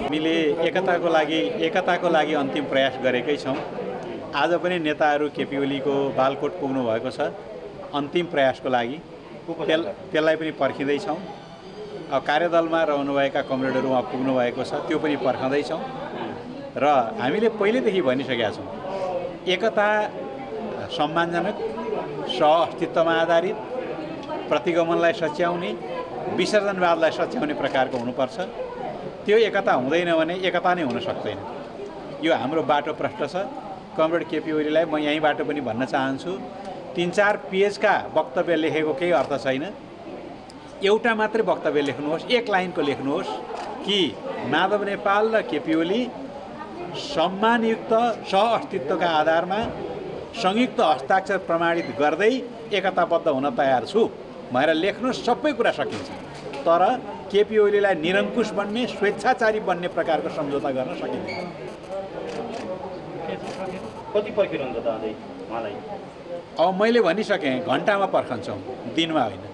हामीले एकताको लागि अन्तिम प्रयास गरेकै छौं। आज पनि नेताहरू केपी ओलीको बालकोट पुग्नु भएको छ अन्तिम प्रयासको लागि। त्यसलाई पनि पर्खिँदै छौं। कार्यदलमा रहनुभएका कमरेडहरू उहाँ पुग्नु भएको छ, त्यो पनि पर्खँदै छौं। र हामीले पहिलेदेखि भनिसकेका छौं, एकता सम्मानजनक, सह-अस्तित्वमा आधारित, प्रतिगमनलाई सच्याउने, विसर्जनवादलाई सच्याउने प्रकारको हुनुपर्छ। त्यो एकता हुँदैन भने एकता नै हुन सक्दैन। यो हाम्रो बाटो प्रष्ट छ। कमरेड केपी ओलीलाई म यहीँबाट पनि भन्न चाहन्छु, 3-4 पेजका वक्तव्य लेखेको केही अर्थ छैन। एउटा मात्रै वक्तव्य लेख्नुहोस्, एक लाइनको लेख्नुहोस् कि माधव नेपाल र केपी ओली सम्मानयुक्त सह-अस्तित्वका आधारमा संयुक्त हस्ताक्षर प्रमाणित गर्दै एकताबद्ध हुन तयार छु भनेर लेख्नुहोस्। सबै कुरा सकिन्छ, तर केपी ओलीलाई निरङ्कुश बन्ने, स्वेच्छाचारी बन्ने प्रकारको सम्झौता गर्न सकिँदैन। कति पर्खिनुहुन्छ त अझै मलाई? अब मैले भनिसकेँ, घन्टामा पर्खन्छौँ, दिनमा होइन।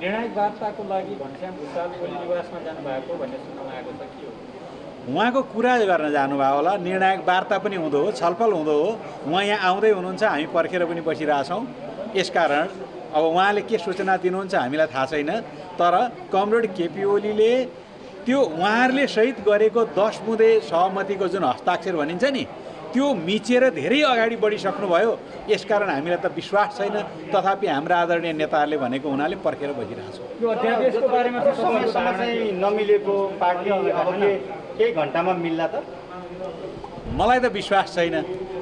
निर्णायक वार्ताको लागि घनश्याम भुसाल ओली निवासमा जानुभएको भन्ने सुन्नमा आएको छ, के हो? उहाँको कुरा गर्न जानुभयो होला। निर्णायक वार्ता पनि हुँदो हो, छलफल हुँदो हो। उहाँ यहाँ आउँदै हुनुहुन्छ, हामी पर्खेर पनि बसिरहेछौँ। यसकारण अब उहाँले के सूचना दिनुहुन्छ हामीलाई थाहा छैन। तर कमरेड केपी ओलीले त्यो उहाँहरूले सहित गरेको 10 बुँदे सहमतिको जुन हस्ताक्षर भनिन्छ नि, त्यो मिचेर धेरै अगाडि बढिसक्नुभयो। यसकारण हामीलाई त विश्वास छैन। तथापि हाम्रा आदरणीय नेताहरूले भनेको हुनाले पर्खेर बसिरहेछौँ। यो अध्यादेशको बारेमा समयसम्म चाहिँ नमिलेको पार्टी अब केही घन्टामा मिल्ला त? मलाई त विश्वास छैन,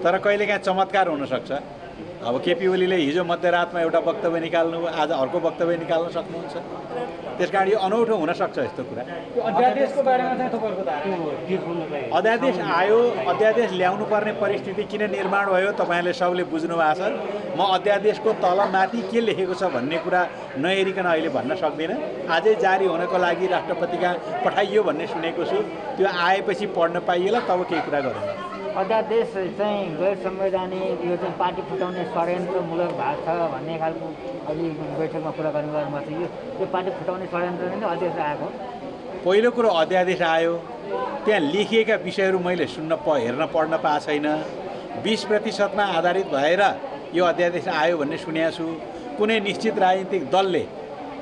तर कहिलेकाहीँ चमत्कार हुनसक्छ। अब केपी ओलीले हिजो मध्यरातमा एउटा वक्तव्य निकाल्नु, आज अर्को वक्तव्य निकाल्न सक्नुहुन्छ। त्यसकारण यो अनौठो हुनसक्छ यस्तो कुरा। अध्यादेशको बारेमा चाहिँ तपाईँहरूको धारणा? अध्यादेश आयो, अध्यादेश ल्याउनु पर्ने परिस्थिति किन निर्माण भयो तपाईँहरूले सबले बुझ्नु भएको छ। म अध्यादेशको तलमाथि के लेखेको छ भन्ने कुरा नहेरिकन अहिले भन्न सक्दिनँ। आजै जारी हुनको लागि राष्ट्रपतिका पठाइयो भन्ने सुनेको छु। त्यो आएपछि पढ्न पाइएला तब केही कुरा गरौँ। अध्यादेश चाहिँ गैर संवैधानिक, यो चाहिँ पार्टी फुटाउने षड्यन्त्रमूलक भएको छ भन्ने खालको अलि बैठकमा कुरा गर्नुभएको थियो। यो पार्टी फुटाउने षड्यन्त्र नै अध्यादेश आएको? पहिलो कुरो अध्यादेश आयो, त्यहाँ लेखिएका विषयहरू मैले हेर्न पढ्न पाएको छैन। 20% आधारित भएर यो अध्यादेश आयो भन्ने सुनेको छु। कुनै निश्चित राजनीतिक दलले,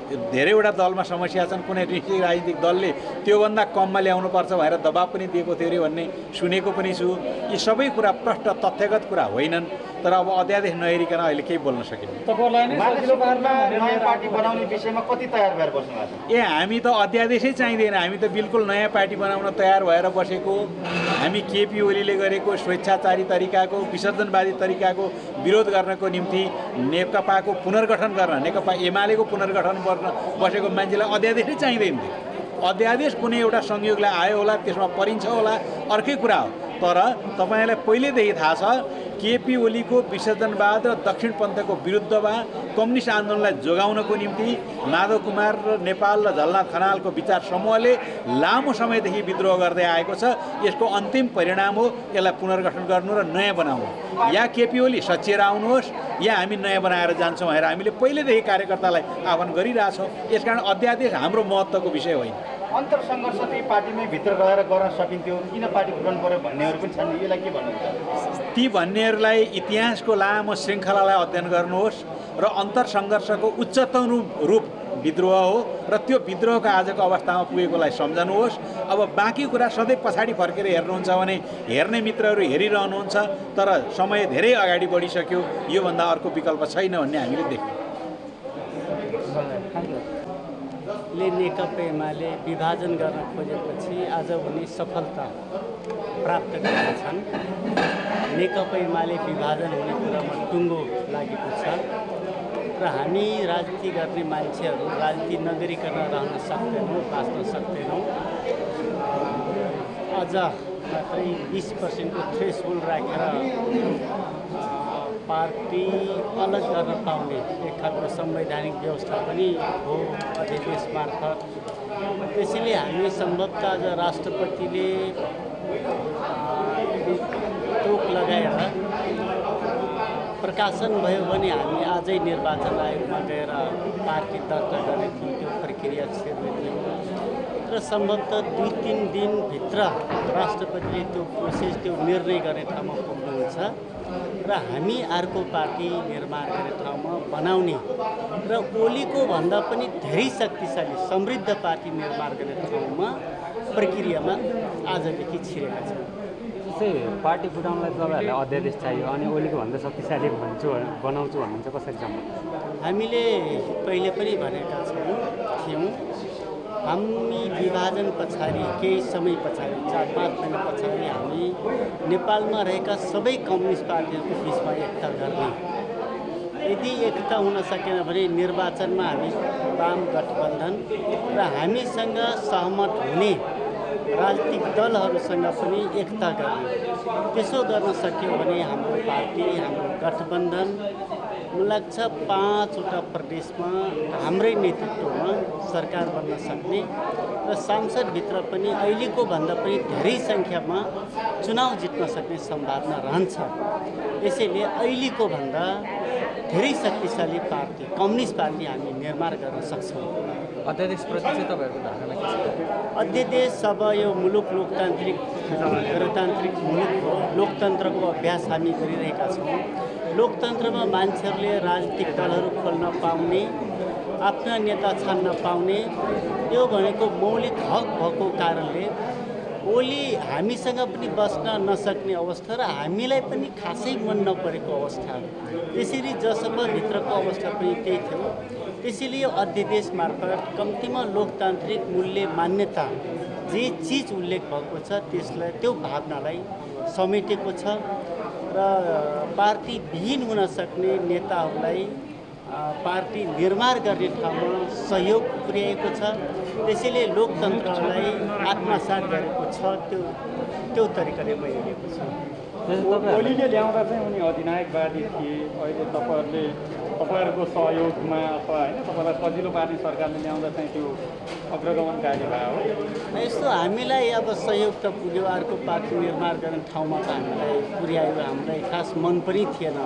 धेरैवटा दलमा समस्या छन्, कुनै निश्चित राजनीतिक दलले त्योभन्दा कममा ल्याउनुपर्छ भनेर दबाब पनि दिएको थियो अरे भन्ने सुनेको पनि छु। यी सबै कुरा प्रष्ट तथ्यगत कुरा होइनन्। तर अब अध्यादेश नहेरिकन अहिले केही बोल्न सकिन्न। नयाँ पार्टी बनाउने विषयमा कति तयार भएर बस्नु भएको छ? हामी त अध्यादेशै चाहिँदैन। हामी त बिल्कुल नयाँ पार्टी बनाउन तयार भएर बसेको। हामी केपी ओलीले गरेको स्वेच्छाचारी तरिकाको, विसर्जनवादी तरिकाको विरोध गर्नको निम्ति नेकपाको पुनर्गठन गर्न, नेकपा एमालेको पुनर्गठन गर्न बसेको मान्छेलाई अध्यादेशै चाहिँदैन थियो। अध्यादेश कुनै एउटा संयोगलाई आयो होला, त्यसमा परिन्छ होला, अर्कै कुरा हो। तर तपाईँलाई पहिलेदेखि थाहा छ केपी ओलीको विसर्जनवाद र दक्षिणपन्थको विरुद्धमा कम्युनिस्ट आन्दोलनलाई जोगाउनको निम्ति माधव कुमार र नेपाल र झलनाथ खनालको विचार समूहले लामो समयदेखि विद्रोह गर्दै आएको छ। यसको अन्तिम परिणाम हो यसलाई पुनर्गठन गर्नु र नयाँ बनाउनु। या केपी ओली सचिएर आउनुहोस् या हामी नयाँ बनाएर जान्छौँ भनेर हामीले पहिलेदेखि कार्यकर्तालाई आह्वान गरिरहेछौँ। यसकारण अध्यादेश हाम्रो महत्त्वको विषय होइन। अन्तरसङ्घर्ष चाहिँ पार्टीमै भित्र गएर गर्न सकिन्थ्यो, किन पार्टी फुटाउनु पर्यो भन्नेहरू पनि छन्। यसलाई के भन्नुहुन्छ? ती भन्नेहरूलाई इतिहासको लामो श्रृङ्खलालाई अध्ययन गर्नुहोस् र अन्तरसङ्घर्षको उच्चतम रूप विद्रोह हो र त्यो विद्रोहको आजको अवस्थामा पुगेकोलाई सम्झनुहोस्। अब बाँकी कुरा सधैँ पछाडि फर्केर हेर्नुहुन्छ भने हेर्ने मित्रहरू हेरिरहनुहुन्छ, तर समय धेरै अगाडि बढिसक्यो, योभन्दा अर्को विकल्प छैन भन्ने हामीले देख्यौँ। नेकपा एमाले विभाजन गर्न खोजेपछि आज उनी सफलता प्राप्त गरेका छन्। नेकपा एमाले विभाजन हुने कुरामा टुङ्गो लागेको छ र हामी राजनीति गर्ने मान्छेहरू राजनीति नगरिकन रहन सक्दैनौँ, बाँच्न सक्दैनौँ। अझ मात्रै 20% को थ्रेसहोल्ड राखेर पार्टी अलग गर्न पाउने एक खालको संवैधानिक व्यवस्था पनि हो अध्यादेश मार्फत। त्यसैले हामी सम्भवतः आज राष्ट्रपतिले तोक लगाएर प्रकाशन भयो भने हामी आजै निर्वाचन आयोगमा गएर पार्टी दर्ता गर्ने थियो, त्यो प्रक्रिया सुरु थियो र सम्भवतः 2-3 दिनभित्र राष्ट्रपतिले त्यो प्रोसेस, त्यो निर्णय गर्ने ठाउँमा पुग्नुहुन्छ र हामी अर्को पार्टी निर्माण गर्ने ठाउँमा बनाउने र ओलीको भन्दा पनि धेरै शक्तिशाली समृद्ध पार्टी निर्माण गर्ने ठाउँमा प्रक्रियामा आजदेखि छिरेका छौँ। पार्टी फुटाउनलाई तपाईँहरूलाई अध्यादेश चाहियो अनि ओलीको भन्दा शक्तिशाली बनाउँछु भन्नुहुन्छ, कसरी सम्भव? हामीले पहिले पनि भनेका थियौँ हामी विभाजन पछाडि केही समय पछाडि 4-5 महिना पछाडि हामी नेपालमा रहेका सबै कम्युनिस्ट पार्टीहरूको बिचमा एकता गर्ने। यदि एकता हुन सकेन भने निर्वाचनमा हामी वाम गठबन्धन र हामीसँग सहमत हुने राजनीतिक दलहरूसँग पनि एकता गर्ने। त्यसो गर्न सक्यो भने हाम्रो पार्टी, हाम्रो गठबन्धन मलाई लाग्छ 5वटा प्रदेशमा हाम्रै नेतृत्वमा सरकार बन्न सक्ने र सांसदभित्र पनि अहिलेको भन्दा पनि धेरै सङ्ख्यामा चुनाव जित्न सक्ने सम्भावना रहन्छ। यसैले अहिलेको भन्दा धेरै शक्तिशाली पार्टी, कम्युनिस्ट पार्टी हामी निर्माण गर्न सक्छौँ। अध्यादेशप्रति चाहिँ तपाईँहरूको धारणा के छ? अध्यादेश अब यो मुलुक लोकतान्त्रिक गणतान्त्रिक मुलुक हो, लोकतन्त्रको अभ्यास हामी गरिरहेका छौँ। लोकतन्त्रमा मान्छेहरूले राजनीतिक दलहरू खोल्न पाउने, आफ्ना नेता छान्न पाउने, यो भनेको मौलिक हक भएको कारणले ओली हामीसँग पनि बस्न नसक्ने अवस्था र हामीलाई पनि खासै मन नपरेको अवस्था। त्यसरी जसम्म भित्रको अवस्था पनि त्यही थियो। त्यसैले यो अध्यादेश मार्फत कम्तीमा लोकतान्त्रिक मूल्य मान्यता जे चिज उल्लेख भएको छ त्यसलाई, त्यो भावनालाई समेटेको छ र पार्टी विहीन हुन सक्ने नेताहरूलाई पार्टी निर्माण गर्ने ठाउँमा सहयोग पुर्याएको छ। त्यसैले लोकतन्त्रलाई आत्मसात गरेको छ। त्यो तरिकाले भइरहेको छ। ओलीले ल्याउँदा चाहिँ उनी अधिनायकवादी थिए। अहिले तपाईँहरूको सहयोगमा अथवा होइन तपाईँलाई सजिलो पार्ने सरकारले ल्याउँदा चाहिँ त्यो अग्रगमनकारी भयो। यस्तो हामीलाई अब सहयोग त पुग्यो, अर्को पार्टी निर्माण गर्ने ठाउँमा त हामीलाई पुर्यायो। हामीलाई खास मन पनि थिएन।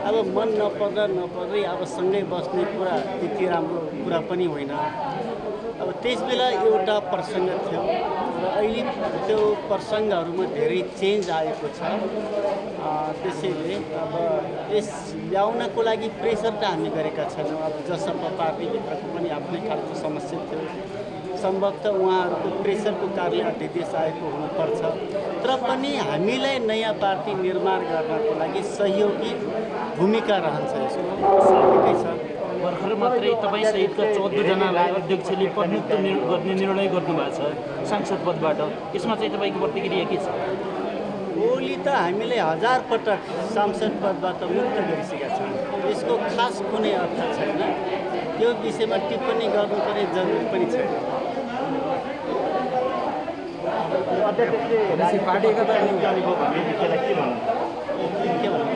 अब मन नपर्दै अब सँगै बस्ने कुरा त्यति राम्रो कुरा पनि होइन। अब त्यस बेला एउटा प्रसङ्ग थियो र अहिले त्यो प्रसङ्गहरूमा धेरै चेन्ज आएको छ। त्यसैले अब यस ल्याउनको लागि प्रेसर त हामी गरेका छैनौँ। अब जसपा पार्टीभित्रको पनि आफ्नै खालको समस्या थियो। सम्भवतः उहाँहरूको प्रेसरको कारणले अध्यादेश आएको हुनुपर्छ। तर पनि हामीलाई नयाँ पार्टी निर्माण गर्नको लागि सहयोगी भूमिका रहन्छ। यसको स्वाभाविकै छ। भर्खर मात्रै तपाईँ सहितका 14 जनालाई अध्यक्षले पदमुक्त गर्ने निर्णय गर्नुभएको छ सांसद पदबाट। यसमा चाहिँ तपाईँको प्रतिक्रिया के छ? ओली त हामीले 1000 पटक सांसद पदबाट मुक्त गरिसकेका छौँ। यसको खास कुनै अर्थ छैन। त्यो विषयमा टिप्पणी गर्नुपर्ने जरुरी पनि छैन। अध्यादेशले पार्टी एकता निम्त्याउने भयो भन्ने विषयलाई के भन्नुहुन्छ?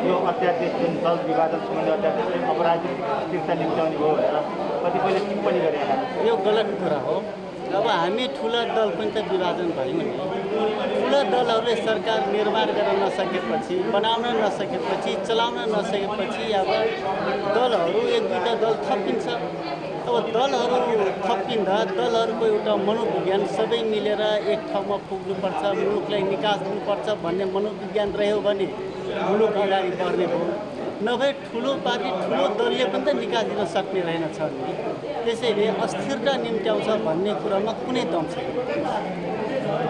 यो अध्यादेश जुन दल विभाजन सम्बन्धी अध्यादेशले अब राजनीतिक स्थिरता निम्त्याउने भयो भनेर कतिपयले टिप्पणी गरेका छन्। यो गलत कुरा हो। अब हामी ठुला दल पनि त विभाजन भयौँ नि। ठुला दलहरूले सरकार निर्माण गर्न नसकेपछि, बनाउन नसकेपछि, चलाउन नसकेपछि अब दलहरू एक दुईवटा दल थपिन्छ। अब दलहरू थपिँदा दलहरूको एउटा मनोविज्ञान सबै मिलेर एक ठाउँमा पुग्नुपर्छ, मुलुकलाई निकास दिनुपर्छ भन्ने मनोविज्ञान रह्यो भने मुलुक अगाडि बढ्ने हो। नभए ठुलो पार्टी ठुलो दलले पनि त निकास दिन सक्ने रहेनछ नि। त्यसैले अस्थिरता निम्त्याउँछ भन्ने कुरामा कुनै दम छैन।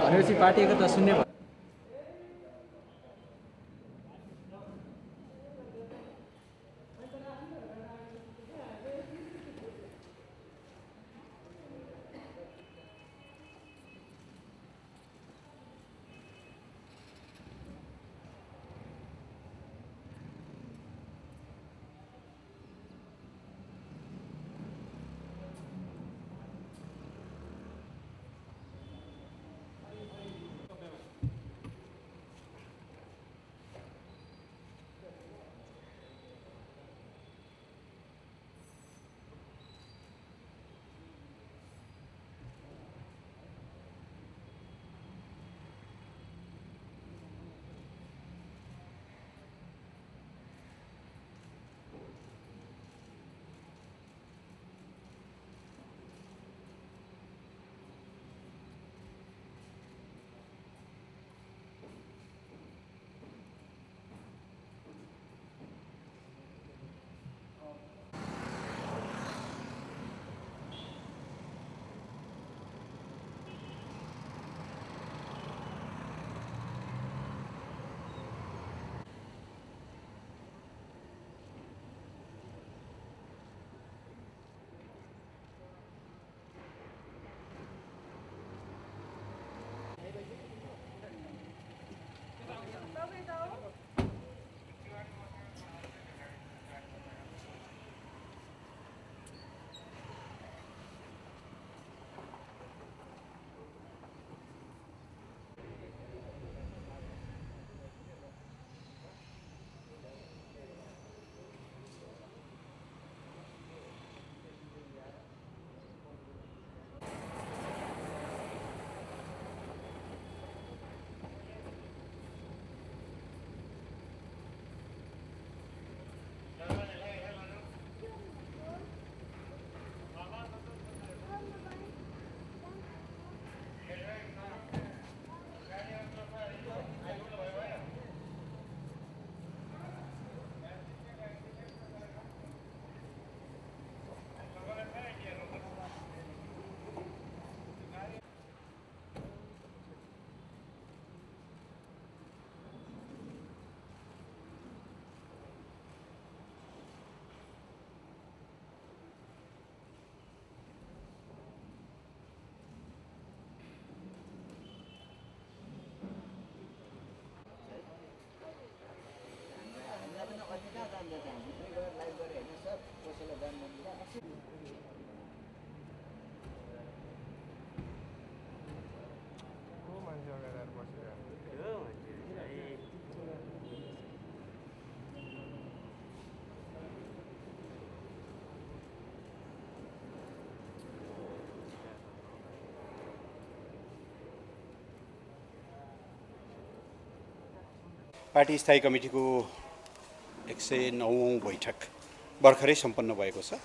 भनेपछि पार्टी एकता शून्य भयो। पार्टी स्थायी कमिटीको 109औं बैठक भर्खरै सम्पन्न भएको छ।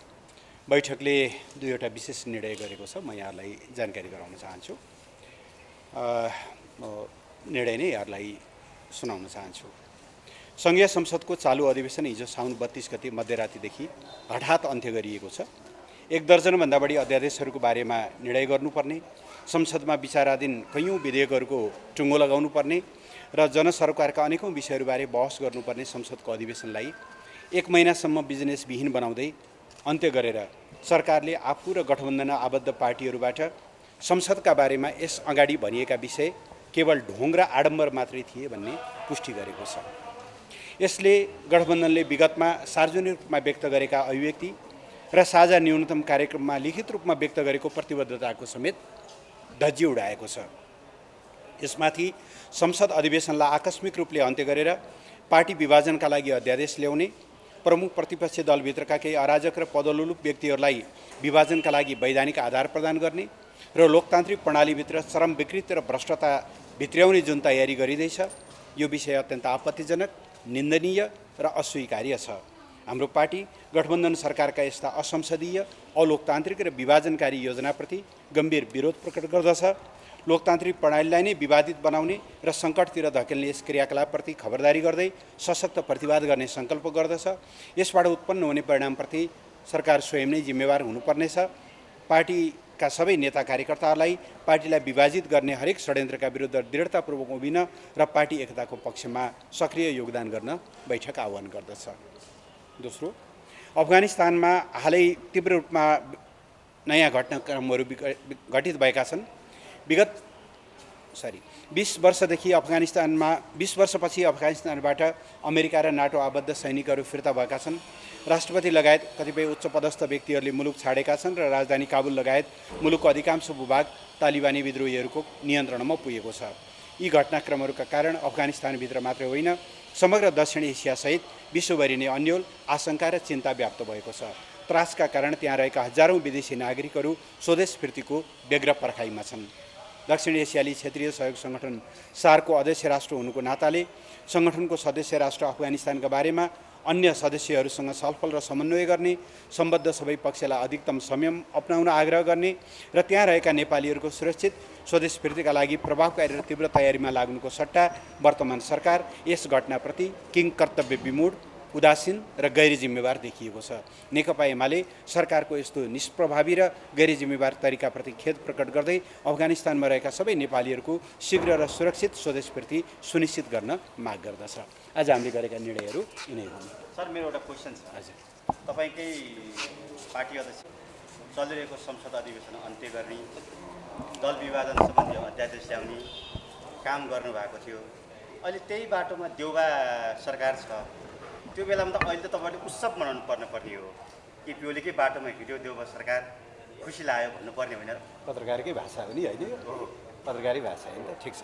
बैठकले दुईवटा विशेष निर्णय गरेको छ, म यहाँलाई जानकारी गराउन चाहन्छु। निर्णय नै यहाँलाई सुनाउन चाहन्छु। संघीय संसदको चालु अधिवेशन हिजो साउन 32 गते मध्यरातिदेखि हठात अन्त्य गरिएको छ। 1 दर्जनभन्दा बढी अध्यादेशहरूको बारेमा निर्णय गर्नुपर्ने, संसदमा विचाराधीन कैयौं विधेयकहरूको टुङ्गो लगाउनुपर्ने र जनसरकारका अनेकौं विषयहरूबारे बहस गर्नुपर्ने संसदको अधिवेशनलाई 1 महिनासम्म बिजनेसविहीन बनाउँदै अन्त्य गरेर सरकारले आफू र गठबन्धनमा आबद्ध पार्टीहरूबाट संसदका बारेमा यस अगाडि भनिएका विषय केवल ढोङ र आडम्बर मात्रै थिए भन्ने पुष्टि गरेको छ। यसले गठबन्धनले विगतमा सार्वजनिक रूपमा व्यक्त गरेका अभिव्यक्ति र साझा न्यूनतम कार्यक्रममा लिखित रूपमा व्यक्त गरेको प्रतिबद्धताको समेत धज्जी उडाएको छ। यसमाथि संसद अधिवेशनलाई आकस्मिक रूपले अन्त्य गरेर पार्टी विभाजनका लागि अध्यादेश ल्याउने, प्रमुख प्रतिपक्षी दलभित्रका केही अराजक र पदोल्लुप व्यक्तिहरूलाई विभाजनका लागि वैधानिक आधार प्रदान गर्ने र लोकतान्त्रिक प्रणालीभित्र चरम विकृति र भ्रष्टता भित्र्याउने जुन तयारी गरिँदैछ, यो विषय अत्यन्त आपत्तिजनक, निन्दनीय र अस्वीकार्य छ। हाम्रो पार्टी गठबन्धन सरकारका यस्ता असंसदीय, अलोकतान्त्रिक र विभाजनकारी योजनाप्रति गम्भीर विरोध प्रकट गर्दछ। लोकतान्त्रिक प्रणालीलाई नै विवादित बनाउने र सङ्कटतिर धकेल्ने यस क्रियाकलापप्रति खबरदारी गर्दै सशक्त प्रतिवाद गर्ने सङ्कल्प गर्दछ। यसबाट उत्पन्न हुने परिणामप्रति सरकार स्वयं नै जिम्मेवार हुनुपर्नेछ। पार्टीका सबै नेता कार्यकर्ताहरूलाई पार्टीलाई विभाजित गर्ने हरेक षड्यन्त्रका विरुद्ध दृढतापूर्वक उभिन र पार्टी एकताको पक्षमा सक्रिय योगदान गर्न बैठक आह्वान गर्दछ। दोस्रो, अफगानिस्तानमा हालै तीव्र रूपमा नयाँ घटनाक्रमहरू घटित भएका छन्। 20 वर्षपछि अफगानिस्तानबाट अमेरिका र नाटो आबद्ध सैनिकहरू फिर्ता भएका छन्। राष्ट्रपति लगायत कतिपय उच्च पदस्थ व्यक्तिहरूले मुलुक छाडेका छन् र राजधानी काबुल लगायत मुलुकको अधिकांश भूभाग तालिबानी विद्रोहीहरूको नियन्त्रणमा पुगेको छ। यी घटनाक्रमहरूका कारण अफगानिस्तानभित्र मात्रै होइन, समग्र दक्षिण एसियासहित विश्वभरि नै अन्यल, आशंका र चिन्ता व्याप्त भएको छ। त्रासका कारण त्यहाँ रहेका हजारौँ विदेशी नागरिकहरू स्वदेश फिर्तीको व्यग्र पर्खाइमा छन्। दक्षिण एसियाली क्षेत्रीय सहयोग सङ्गठन सार्कको अध्यक्ष राष्ट्र हुनुको नाताले सङ्गठनको सदस्य राष्ट्र अफगानिस्तानका बारेमा अन्य सदस्यहरूसँग छलफल र समन्वय गर्ने, सम्बद्ध सबै पक्षलाई अधिकतम संयम अपनाउन आग्रह गर्ने र त्यहाँ रहेका नेपालीहरूको सुरक्षित स्वदेश फिर्तीका लागि प्रभावकारी र तीव्र तयारीमा लाग्नुको सट्टा वर्तमान सरकार यस घटनाप्रति किंकर्तव्य विमूढ, उदासीन र गैर जिम्मेवार देखिएको छ। नेकपा एमाले सरकारको यस्तो निष्प्रभावी र गैर जिम्मेवार तरिकाप्रति खेद प्रकट गर्दै अफगानिस्तानमा रहेका सबै नेपालीहरूको शीघ्र र सुरक्षित स्वदेश फिर्ती सुनिश्चित गर्न माग गर्दछ। आज हामीले गरेका निर्णयहरू यिनै हुन्। सर, मेरो एउटा क्वेसन छ। हजुर, तपाईँकै पार्टी अध्यक्ष चलिरहेको संसद अधिवेशन अन्त्य गर्ने, दल विभाजन सम्बन्धी अध्यादेश ल्याउने काम गर्नुभएको थियो। अहिले त्यही बाटोमा देउबा सरकार छ। त्यो बेलामा त अहिले त तपाईँले उत्सव मनाउनु पर्ने हो। केपिओलीकै बाटोमा हिँड्यो देउबा सरकार, खुसी लाग्यो भन्नुपर्ने होइन? पत्रकारकै भाषा हो नि, होइन? पत्रकारी भाषा होइन त, ठिक छ।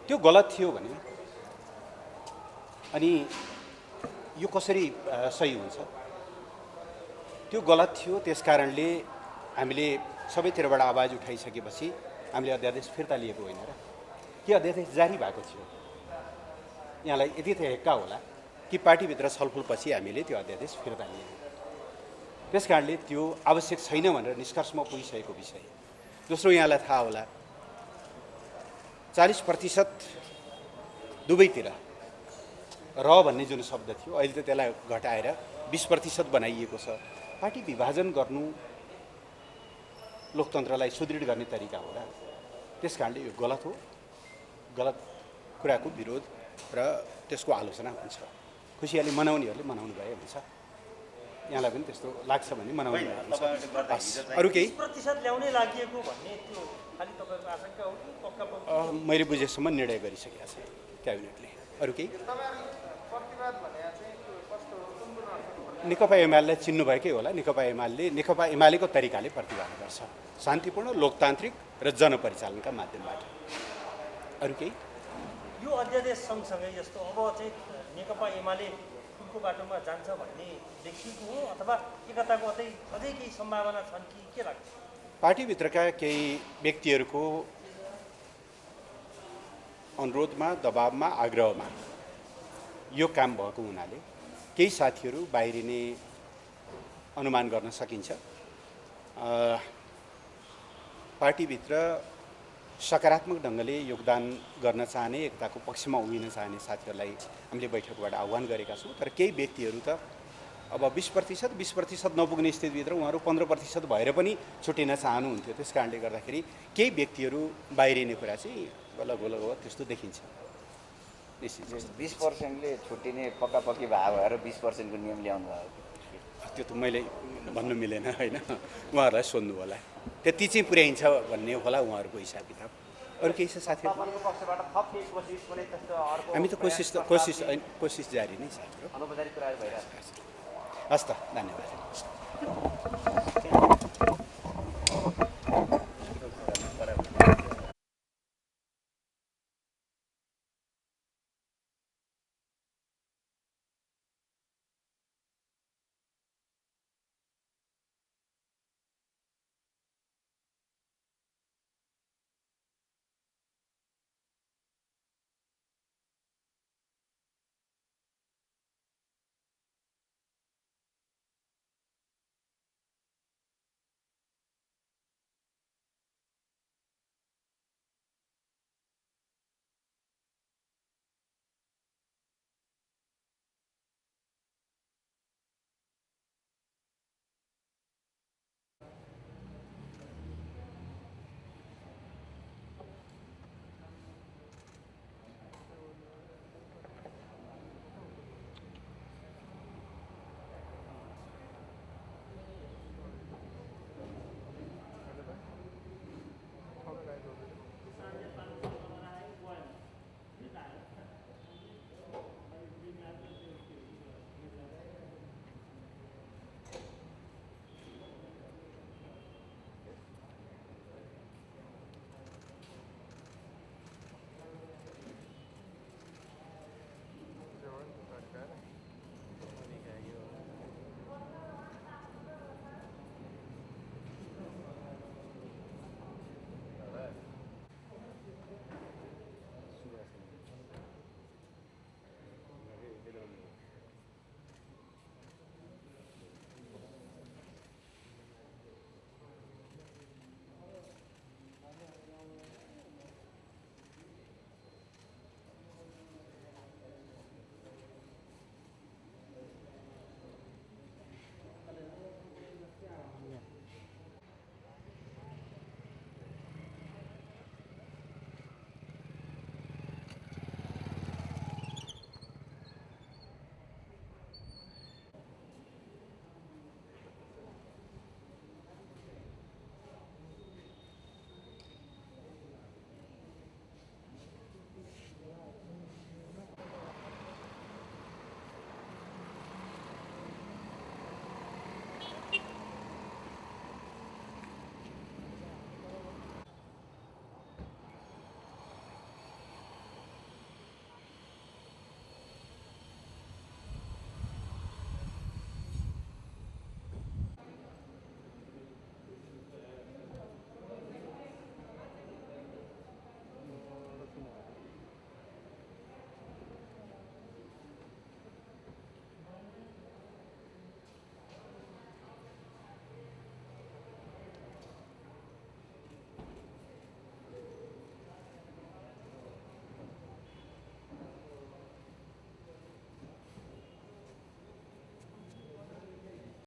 त्यो गलत थियो भने अनि यो कसरी सही हुन्छ? त्यो गलत थियो, त्यस कारणले हामीले सबैतिरबाट आवाज उठाइसकेपछि हामीले अध्यादेश फिर्ता लिएको होइन र? के अध्यादेश जारी भएको थियो? यहाँलाई यति त हेक्का होला कि पार्टीभित्र छलफलपछि हामीले त्यो अध्यादेश फिर्ता लियौँ। त्यस कारणले त्यो आवश्यक छैन भनेर निष्कर्षमा पुगिसकेको विषय। दोस्रो, यहाँलाई थाहा होला 40% दुवैतिर र भन्ने जुन शब्द थियो, अहिले त त्यसलाई घटाएर 20% बनाइएको छ। पार्टी विभाजन गर्नु लोकतन्त्रलाई सुदृढ गर्ने तरिका हो र? त्यस कारणले यो गलत हो। गलत कुराको विरोध र त्यसको आलोचना हुन्छ। खुसियाली मनाउनेहरूले मनाउनु भए हुन्छ। यहाँलाई पनि त्यस्तो लाग्छ भने मनाउनु भए हुन्छ। अरू केही ल्याउने लागि भन्ने त्यो खाली तपाईँको आशंका हो कि पक्का मैले बुझेसम्म निर्णय गरिसकेको छ क्याबिनेटले। अरू केही नेकपा एमालेलाई चिन्नुभएकै होला। नेकपा एमालेको तरिकाले प्रतिवाद गर्छ, शान्तिपूर्ण, लोकतान्त्रिक र जनपरिचालनका माध्यमबाट। अरू केही यो अध्यादेश सँगसँगै जस्तो अब चाहिँ नेकपा एमाले कुनको बाटोमा जान्छ भन्ने देखिएको हो अथवा एकताको अझै केही सम्भावना छन् कि के लाग्छ? पार्टीभित्रका केही व्यक्तिहरूको अनुरोधमा, दबावमा, आग्रहमा यो काम भएको हुनाले केही साथीहरू बाहिरिने अनुमान गर्न सकिन्छ। पार्टीभित्र सकारात्मक ढङ्गले योगदान गर्न चाहने, एकताको पक्षमा उभिन चाहने साथीहरूलाई हामीले बैठकबाट आह्वान गरेका छौँ। तर केही व्यक्तिहरू त अब 20% नपुग्ने स्थितिभित्र उहाँहरू 15% भएर पनि छुटिन चाहनुहुन्थ्यो। त्यस कारणले गर्दाखेरि केही व्यक्तिहरू बाहिरिने कुरा चाहिँ गलत त्यस्तो देखिन्छ। 20%ले छुट्टिने पक्कापक्की भएर 20%को नियम ल्याउनु भयो। त्यो त मैले भन्नु मिलेन, होइन? उहाँहरूलाई सोध्नु होला। त्यति चाहिँ पुर्याइन्छ भन्ने होला उहाँहरूको हिसाब किताब। अरू केही छ साथीहरू? हामी त कोसिस जारी नै छ। हस् त, धन्यवाद।